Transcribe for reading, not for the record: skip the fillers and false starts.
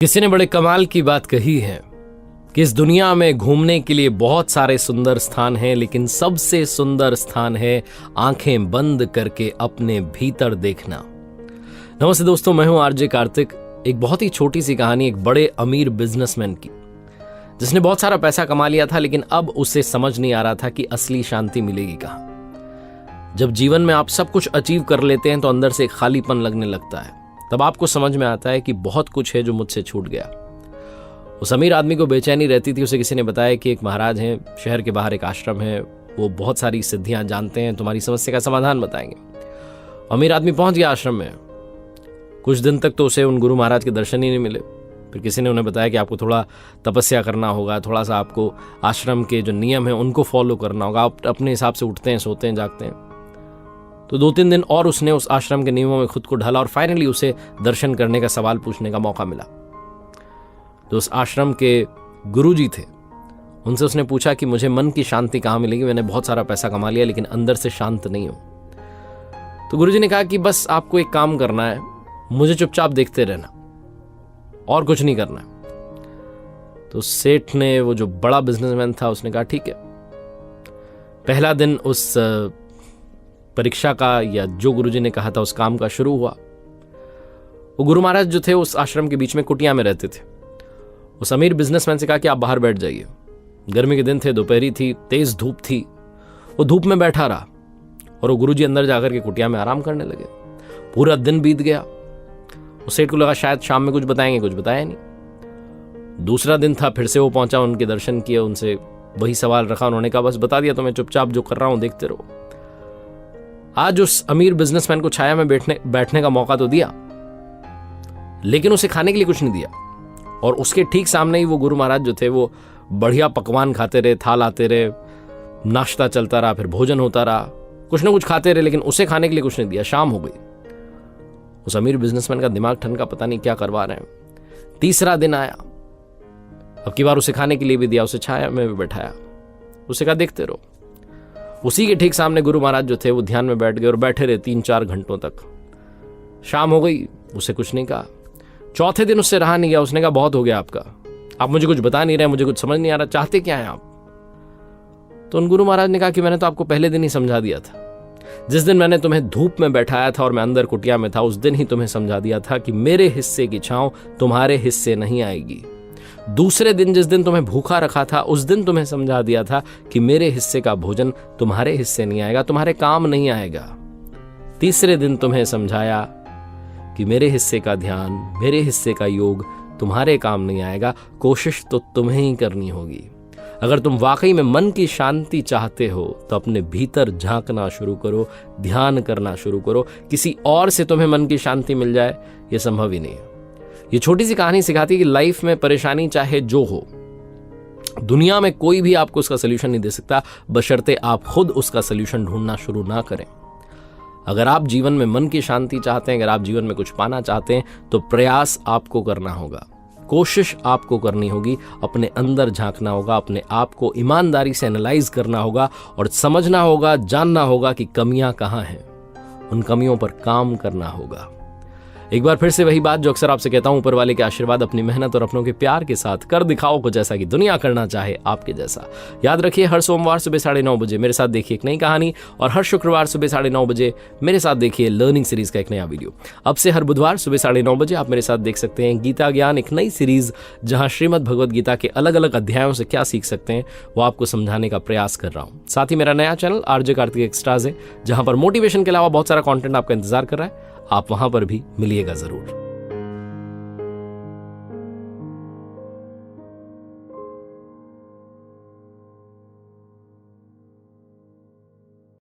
किसी ने बड़े कमाल की बात कही है कि इस दुनिया में घूमने के लिए बहुत सारे सुंदर स्थान हैं, लेकिन सबसे सुंदर स्थान है आंखें बंद करके अपने भीतर देखना। नमस्ते दोस्तों, मैं हूं आरजे कार्तिक। एक बहुत ही छोटी सी कहानी एक बड़े अमीर बिजनेसमैन की, जिसने बहुत सारा पैसा कमा लिया था, लेकिन अब उसे समझ नहीं आ रहा था कि असली शांति मिलेगी कहां। जब जीवन में आप सब कुछ अचीव कर लेते हैं तो अंदर से एक खालीपन लगने लगता है। तब आपको समझ में आता है कि बहुत कुछ है जो मुझसे छूट गया। उस अमीर आदमी को बेचैनी रहती थी। उसे किसी ने बताया कि एक महाराज हैं, शहर के बाहर एक आश्रम है, वो बहुत सारी सिद्धियां जानते हैं, तुम्हारी समस्या का समाधान बताएंगे। अमीर आदमी पहुंच गया आश्रम में। कुछ दिन तक तो उसे उन गुरु महाराज के दर्शन ही नहीं मिले। फिर किसी ने उन्हें बताया कि आपको थोड़ा तपस्या करना होगा, थोड़ा सा आपको आश्रम के जो नियम है उनको फॉलो करना होगा। आप अपने हिसाब से उठते हैं, सोते हैं, जागते हैं। तो 2-3 दिन और उसने उस आश्रम के नियमों में खुद को ढाला और फाइनली उसे दर्शन करने का, सवाल पूछने का मौका मिला। तो उस आश्रम के गुरुजी थे, उनसे उसने पूछा कि मुझे मन की शांति कहाँ मिलेगी? मैंने बहुत सारा पैसा कमा लिया लेकिन अंदर से शांत नहीं हूं। तो गुरुजी ने कहा कि बस आपको एक काम करना है, मुझे चुपचाप देखते रहना और कुछ नहीं करना है। तो सेठ ने, वो जो बड़ा बिजनेसमैन था, उसने कहा ठीक है। पहला दिन उस परीक्षा का, या जो गुरुजी ने कहा था उस काम का शुरू हुआ। वो गुरु महाराज जो थे उस आश्रम के बीच में कुटिया में रहते थे। उस अमीर बिजनेसमैन से कहा कि आप बाहर बैठ जाइए। गर्मी के दिन थे, दोपहरी थी, तेज धूप थी। वो धूप में बैठा रहा और वो गुरुजी अंदर जाकर के कुटिया में आराम करने लगे। पूरा दिन बीत गया। उस सेठ को लगा शायद शाम में कुछ बताएंगे, कुछ बताया नहीं। दूसरा दिन था, फिर से वो पहुंचा, उनके दर्शन किए, उनसे वही सवाल रखा। उन्होंने कहा बस बता दिया तो मैं चुपचाप जो कर रहा हूं देखते रहो। आज उस अमीर बिजनेसमैन को छाया में बैठने का मौका तो दिया, लेकिन उसे खाने के लिए कुछ नहीं दिया। और उसके ठीक सामने ही वो गुरु महाराज जो थे, वो बढ़िया पकवान खाते रहे, थाल आते रहे, नाश्ता चलता रहा, फिर भोजन होता रहा, कुछ ना कुछ खाते रहे, लेकिन उसे खाने के लिए कुछ नहीं दिया। शाम हो गई। उस अमीर बिजनेसमैन का दिमाग ठनका, पता नहीं क्या करवा रहे हैं। तीसरा दिन आया, अब की बार उसे खाने के लिए भी दिया, उसे छाया में भी बैठाया, उसे कहा देखते रहो। उसी के ठीक सामने गुरु महाराज जो थे वो ध्यान में बैठ गए और बैठे रहे 3-4 घंटों तक। शाम हो गई, उसे कुछ नहीं कहा। चौथे दिन उससे रहा नहीं गया, उसने कहा बहुत हो गया आपका, आप मुझे कुछ बता नहीं रहे, मुझे कुछ समझ नहीं आ रहा, चाहते क्या हैं आप? तो उन गुरु महाराज ने कहा कि मैंने तो आपको पहले दिन ही समझा दिया था। जिस दिन मैंने तुम्हें धूप में बैठाया था और मैं अंदर कुटिया में था, उस दिन ही तुम्हें समझा दिया था कि मेरे हिस्से की छांव तुम्हारे हिस्से नहीं आएगी। दूसरे दिन, जिस दिन तुम्हें भूखा रखा था, उस दिन तुम्हें समझा दिया था कि मेरे हिस्से का भोजन तुम्हारे हिस्से नहीं आएगा, तुम्हारे काम नहीं आएगा। तीसरे दिन तुम्हें समझाया कि मेरे हिस्से का ध्यान, मेरे हिस्से का योग तुम्हारे काम नहीं आएगा, कोशिश तो तुम्हें ही करनी होगी। अगर तुम वाकई में मन की शांति चाहते हो तो अपने भीतर झांकना शुरू करो, ध्यान करना शुरू करो। किसी और से तुम्हें मन की शांति मिल जाए, यह संभव ही नहीं है। ये छोटी सी कहानी सिखाती है कि लाइफ में परेशानी चाहे जो हो, दुनिया में कोई भी आपको उसका सलूशन नहीं दे सकता, बशर्ते आप खुद उसका सलूशन ढूंढना शुरू ना करें। अगर आप जीवन में मन की शांति चाहते हैं, अगर आप जीवन में कुछ पाना चाहते हैं, तो प्रयास आपको करना होगा, कोशिश आपको करनी होगी, अपने अंदर झांकना होगा, अपने आप को ईमानदारी से एनालाइज करना होगा और समझना होगा, जानना होगा कि कमियां कहां हैं। उन कमियों पर काम करना होगा। एक बार फिर से वही बात जो अक्सर आपसे कहता हूं, ऊपर वाले के आशीर्वाद, अपनी मेहनत और अपनों के प्यार के साथ कर दिखाओ कुछ ऐसा कि दुनिया करना चाहे आपके जैसा। याद रखिए, हर सोमवार सुबह 9:30 बजे मेरे साथ देखिए एक नई कहानी, और हर शुक्रवार सुबह 9:30 बजे मेरे साथ देखिए लर्निंग सीरीज का एक नया वीडियो। अब से हर बुधवार सुबह 9:30 बजे आप मेरे साथ देख सकते हैं गीता ज्ञान, एक नई सीरीज जहां श्रीमद् भगवद गीता के अलग अलग अध्यायों से क्या सीख सकते हैं वो आपको समझाने का प्रयास कर रहा हूं। साथ ही मेरा नया चैनल आरजे कार्तिक एक्स्ट्राज है, जहां पर मोटिवेशन के अलावा बहुत सारा कंटेंट आपका इंतजार कर रहा है। आप वहां पर भी मिलिएगा जरूर।